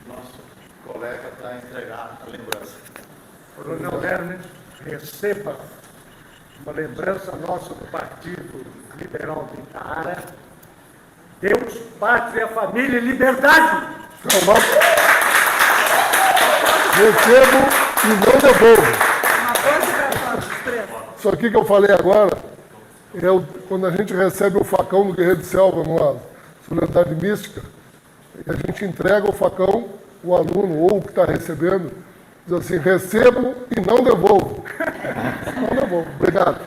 nosso colega para entregar a lembrança. Coronel Hermes, receba uma lembrança nossa do Partido Liberal de Itaara. Deus, pátria, família e liberdade! Então, recebo e não devolvo. Uma força para todos os três. Isso aqui que eu falei agora é quando a gente recebe o facão do Guerreiro de Selva numa solenidade mística, e a gente entrega o facão, o aluno ou o que está recebendo, diz assim, recebo e não devolvo. Não devolvo. Obrigado.